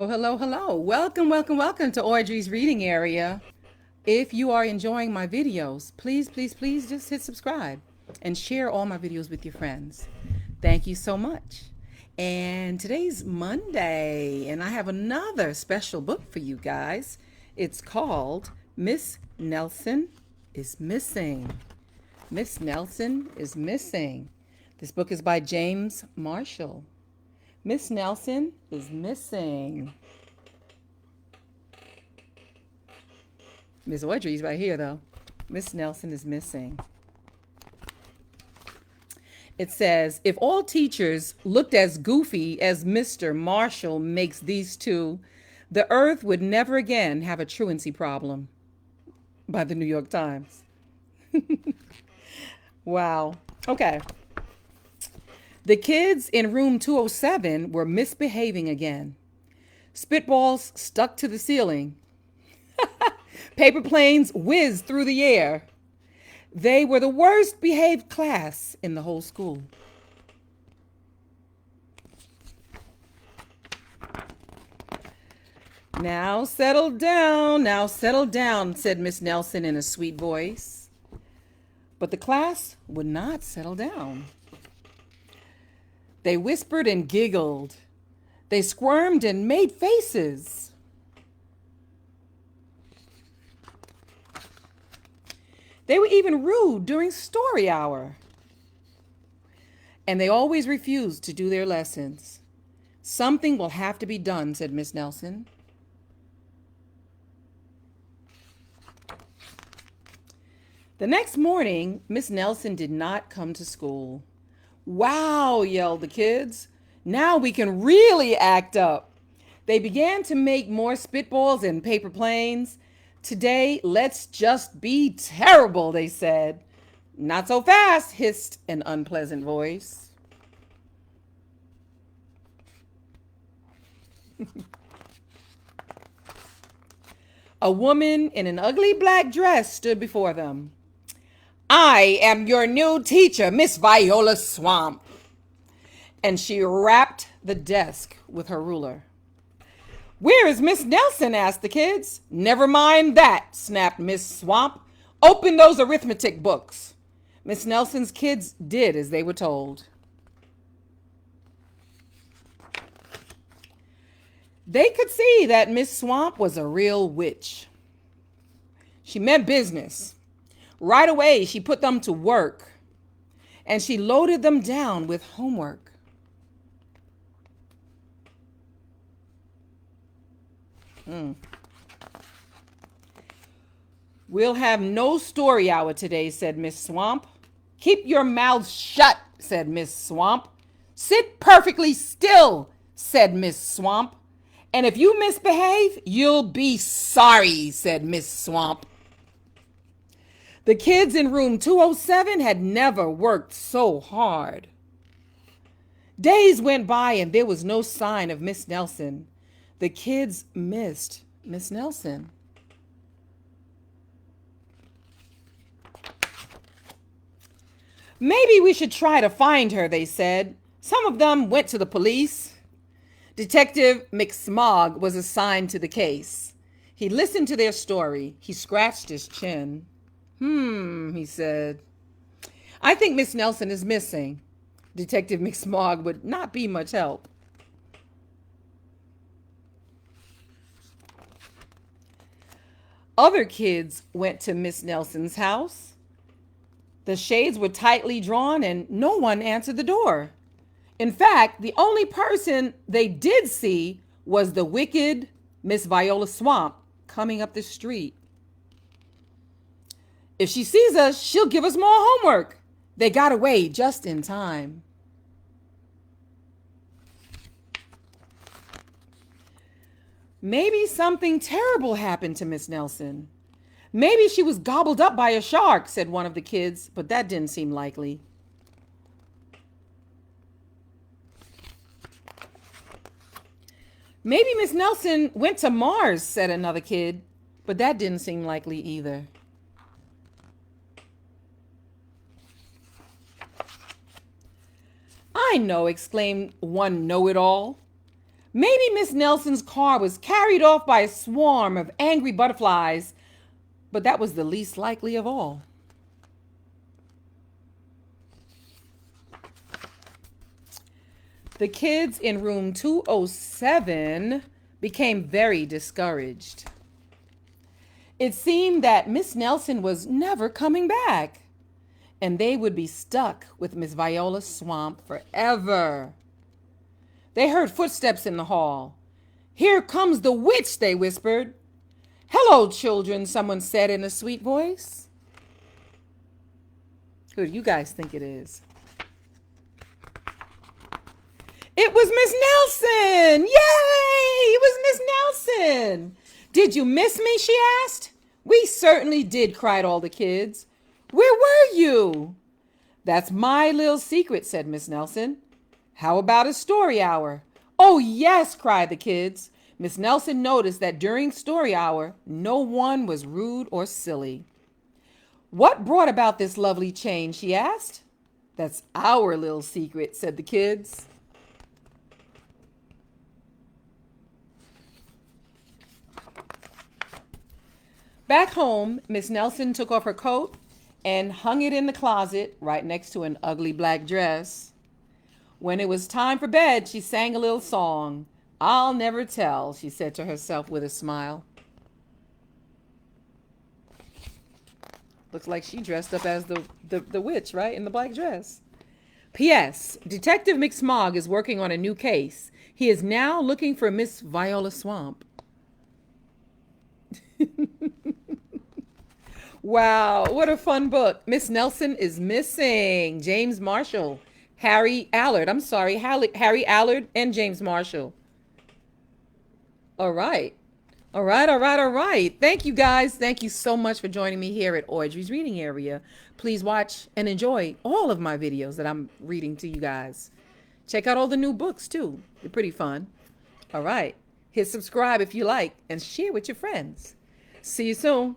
Oh, hello, hello. Welcome, welcome, welcome to Audrey's reading area. If you are enjoying my videos, please, please, please just hit subscribe and share all my videos with your friends. Thank you so much. And today's Monday, and I have another special book for you guys. It's called Miss Nelson is Missing. Miss Nelson is Missing. This book is by James Marshall. Miss Nelson is missing. Miss Audrey's right here, though. Miss Nelson is missing. It says, if all teachers looked as goofy as Mr. Marshall makes these two, the earth would never again have a truancy problem. By the New York Times. Wow. Okay. The kids in room 207 were misbehaving again. Spitballs stuck to the ceiling. Paper planes whizzed through the air. They were the worst behaved class in the whole school. Now settle down, said Miss Nelson in a sweet voice. But the class would not settle down. They whispered and giggled. They squirmed and made faces. They were even rude during story hour. And they always refused to do their lessons. Something will have to be done, said Miss Nelson. The next morning, Miss Nelson did not come to school. Wow, yelled the kids. Now we can really act up. They began to make more spitballs and paper planes. Today, let's just be terrible, they said. Not so fast, hissed an unpleasant voice. A woman in an ugly black dress stood before them. I am your new teacher, Miss Viola Swamp. And she rapped the desk with her ruler. Where is Miss Nelson? Asked the kids. Never mind that, snapped Miss Swamp. Open those arithmetic books. Miss Nelson's kids did as they were told. They could see that Miss Swamp was a real witch. She meant business. Right away, she put them to work, and she loaded them down with homework. We'll have no story hour today, said Miss Swamp. Keep your mouths shut, said Miss Swamp. Sit perfectly still, said Miss Swamp. And if you misbehave, you'll be sorry, said Miss Swamp. The kids in room 207 had never worked so hard. Days went by and there was no sign of Miss Nelson. The kids missed Miss Nelson. Maybe we should try to find her, they said. Some of them went to the police. Detective McSmog was assigned to the case. He listened to their story. He scratched his chin. He said. I think Miss Nelson is missing. Detective McSmog would not be much help. Other kids went to Miss Nelson's house. The shades were tightly drawn and no one answered the door. In fact, the only person they did see was the wicked Miss Viola Swamp coming up the street. If she sees us, she'll give us more homework. They got away just in time. Maybe something terrible happened to Miss Nelson. Maybe she was gobbled up by a shark, said one of the kids, but that didn't seem likely. Maybe Miss Nelson went to Mars, said another kid, but that didn't seem likely either. I know, exclaimed one know-it-all. Maybe Miss Nelson's car was carried off by a swarm of angry butterflies, but that was the least likely of all. The kids in room 207 became very discouraged. It seemed that Miss Nelson was never coming back, and they would be stuck with Miss Viola's swamp forever. They heard footsteps in the hall. "Here comes the witch," they whispered. "Hello, children," someone said in a sweet voice. Who do you guys think it is? It was Miss Nelson! Yay! It was Miss Nelson! "Did you miss me?" she asked. "We certainly did," cried all the kids. "Where were you?" "That's my little secret," said Miss Nelson. "How about a story hour?" "Oh, yes," cried the kids. Miss Nelson noticed that during story hour, no one was rude or silly. "What brought about this lovely change?" she asked. "That's our little secret," said the kids. Back home, Miss Nelson took off her coat and hung it in the closet right next to an ugly black dress. When it was time for bed, she sang a little song. "I'll never tell," she said to herself with a smile. Looks like she dressed up as the witch, right, in the black dress. P.S. Detective McSmog is working on a new case. He is now looking for Miss Viola Swamp. Wow, what a fun book. Miss Nelson is missing. James Marshall. Harry Allard. I'm sorry, Harry Allard and James Marshall. All right. All right. Thank you, guys. Thank you so much for joining me here at Audrey's Reading Area. Please watch and enjoy all of my videos that I'm reading to you guys. Check out all the new books, too. They're pretty fun. All right. Hit subscribe if you like and share with your friends. See you soon.